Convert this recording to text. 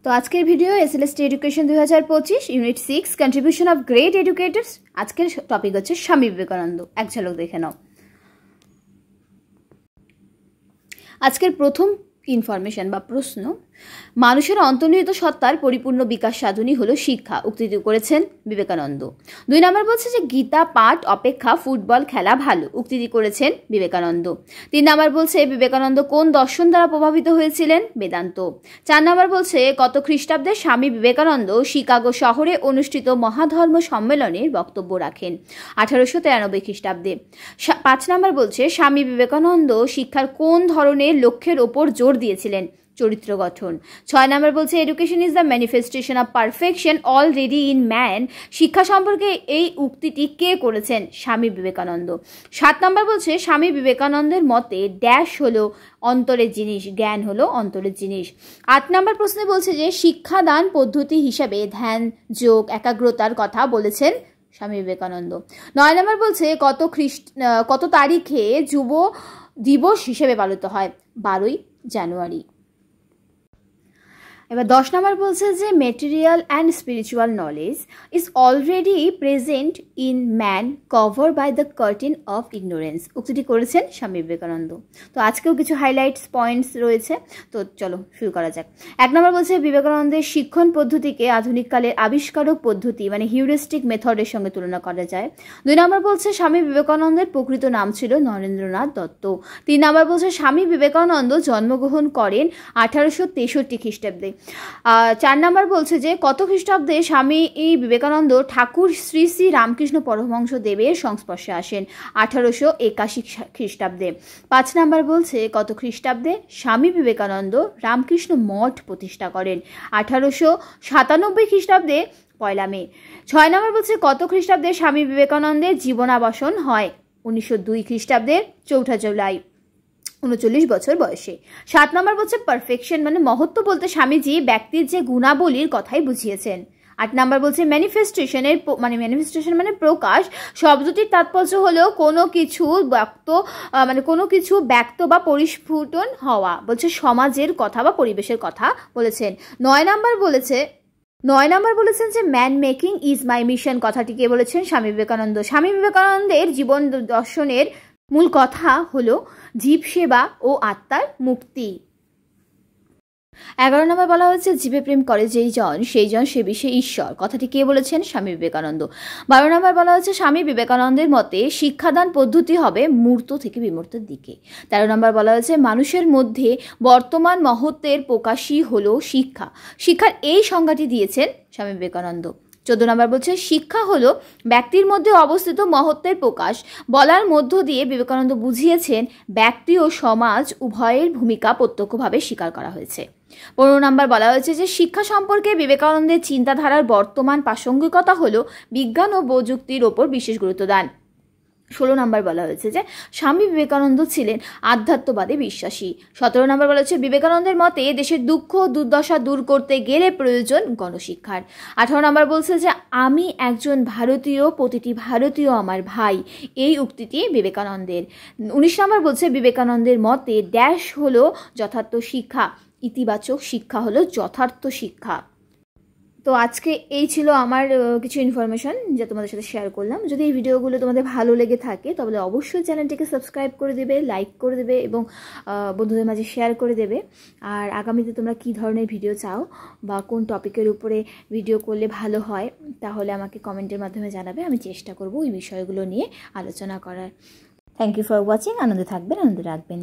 তো আজকের video SLST education 2025 unit 6 contribution of great educators. আজকের টপিক হচ্ছে স্বামী বিবেকানন্দ। এক ঝলক দেখে নাও। আজকের প্রথম ইনফরমেশন বা প্রশ্ন, মানুষের অন্তর্নিহিত সত্তার পরিপূর্ণ বিকাশ সাধনই হলো শিক্ষা, উক্তি করেছেন বিবেকানন্দ। 2 নম্বর বলছে যে গীতা পাঠ অপেক্ষা ফুটবল খেলা ভালো, উক্তি করেছেন বিবেকানন্দ। 3 নম্বর বলছে বিবেকানন্দ কোন দর্শন দ্বারা প্রভাবিত হয়েছিলেন? বেদান্ত। 4 নম্বর বলছে কত খ্রিস্টাব্দে স্বামী বিবেকানন্দ শিকাগো শহরে অনুষ্ঠিত মহাধর্ম সম্মেলনের বক্তব্য রাখেন? 1893 খ্রিস্টাব্দে। 5 নম্বর বলছে স্বামী বিবেকানন্দ শিক্ষার কোন ধরনের লক্ষ্যের ওপর জোর দিয়েছিলেন? চরিত্র গঠন। 6 নম্বর বলছে education is the manifestation of perfection already in man. শিক্ষা সম্পর্কে এই উক্তিটি কে করেছেন? স্বামী বিবেকানন্দ। 7 নম্বর বলছে স্বামী বিবেকানন্দের মতে ড্যাশ হলো অন্তরের জিনিস, জ্ঞান হলো অন্তরের জিনিস। 8 নম্বর প্রশ্নে বলছে যে শিক্ষাদান পদ্ধতি হিসাবে ধ্যান, যোগ, একাগ্রতার কথা বলেছেন স্বামী বিবেকানন্দ। 9 নম্বর বলছে কত তারিখে যুব দিবস হিসেবে পালিত হয়? 12ই জানুয়ারি। এবার 10 নম্বর বলছে যে material and spiritual knowledge is already present in man cover by the curtain of ignorance, উক্তিটি করেছেন স্বামী বিবেকানন্দ। তো আজকেও কিছু হাইলাইটস পয়েন্টস রয়েছে, তো চলো শুরু করা যাক। 1 নম্বর বলছে বিবেকানন্দের শিক্ষণ পদ্ধতিকে আধুনিক কালের আবিষ্কারক পদ্ধতি মানে হিউরিস্টিক মেথডের সঙ্গে তুলনা করা যায়। 2 নম্বর বলছে স্বামী বিবেকানন্দের প্রকৃত নাম ছিল নরেন্দ্রনাথ দত্ত। 3 নম্বর বলছে স্বামী বিবেকানন্দ জন্মগ্রহণ করেন 1863 খ্রিস্টাব্দে। 4 নম্বর বলছে যে কত খ্রিস্টাব্দে স্বামী বিবেকানন্দ ঠাকুর শ্রী শ্রী রামকৃষ্ণ পরমহংস দেবের সংস্পর্শে আসেন? 1881 খ্রিস্টাব্দে। 5 নম্বর বলছে কত খ্রিস্টাব্দে স্বামী বিবেকানন্দ রামকৃষ্ণ মঠ প্রতিষ্ঠা করেন? 1897 খ্রিস্টাব্দে 1 মে। 6 নম্বর বলছে কত খ্রিস্টাব্দে স্বামী বিবেকানন্দের জীবনাবসান হয়? 1902 খ্রিস্টাব্দের 4 জুলাই, 39 বছর বয়সে। 7 নম্বর বলছে পারফেকশন মানে মহত্ব বলতে স্বামীজি ব্যক্তির যে গুণাবলীর কথাই বুঝিয়েছেন। 8 নম্বর বলছে ম্যানিফেস্টেশন মানে প্রকাশ শব্দটির তাৎপর্য হলো কোনো কিছু ব্যক্ত বা পরিস্ফুটন হওয়া, বলছে সমাজের কথা বা পরিবেশের কথা বলেছেন। 9 নম্বর বলেছেন যে man making is my mission, কথাটিকে বলেছেন স্বামী বিবেকানন্দ। স্বামী বিবেকানন্দের জীবন দর্শনের মূল কথা হলো জীব সেবা ও আত্মার মুক্তি। 11 নম্বর বলা হয়েছে জীবে প্রেম করে যেই জন সেই জন সে বিষে ঈশ্বর, কথাটি কে বলেছেন? স্বামী বিবেকানন্দ। 12 নম্বর বলা হচ্ছে স্বামী বিবেকানন্দের মতে শিক্ষাদান পদ্ধতি হবে মূর্ত থেকে বিমূর্তের দিকে। 13 নম্বর বলা হয়েছে মানুষের মধ্যে বর্তমান মহত্বের প্রকাশই হলো শিক্ষা। শিক্ষার এই সংজ্ঞাটি দিয়েছেন স্বামী বিবেকানন্দ। 14 নম্বর বলছে শিক্ষা হলো ব্যক্তির মধ্যে অবস্থিত মহত্বের প্রকাশ, বলার মধ্য দিয়ে বিবেকানন্দ বুঝিয়েছেন ব্যক্তি ও সমাজ উভয়ের ভূমিকা প্রত্যক্ষভাবে স্বীকার করা হয়েছে। 15 নম্বর বলা হয়েছে যে শিক্ষা সম্পর্কে বিবেকানন্দের চিন্তাধারার বর্তমান প্রাসঙ্গিকতা হলো বিজ্ঞান ও প্রযুক্তির ওপর বিশেষ গুরুত্ব দান। 16 নম্বর বলা হয়েছে যে স্বামী বিবেকানন্দ ছিলেন আধ্যাত্মবাদে বিশ্বাসী। 17 নম্বর বলা হচ্ছে বিবেকানন্দের মতে দেশের দুঃখ দুর্দশা দূর করতে গেলে প্রয়োজন গণশিক্ষার। 18 নম্বর বলছে যে আমি একজন ভারতীয়, প্রতিটি ভারতীয় আমার ভাই, এই উক্তিটি বিবেকানন্দের। 19 নম্বর বলছে বিবেকানন্দের মতে ড্যাশ হলো যথার্থ শিক্ষা, ইতিবাচক শিক্ষা হলো যথার্থ শিক্ষা। তো আজকে এই ছিল আমার কিছু ইনফরমেশন যা তোমাদের সাথে শেয়ার করলাম। যদি এই ভিডিওগুলো তোমাদের ভালো লেগে থাকে তাহলে অবশ্যই চ্যানেলটিকে সাবস্ক্রাইব করে দেবে, লাইক করে দেবে এবং বন্ধুদের মাঝে শেয়ার করে দেবে। আর আগামীতে তোমরা কী ধরনের ভিডিও চাও বা কোন টপিকের উপরে ভিডিও করলে ভালো হয় তাহলে আমাকে কমেন্টের মাধ্যমে জানাবে, আমি চেষ্টা করব ওই বিষয়গুলো নিয়ে আলোচনা করার। Thank you for watching. আনন্দে থাকবেন, আনন্দে রাখবেন।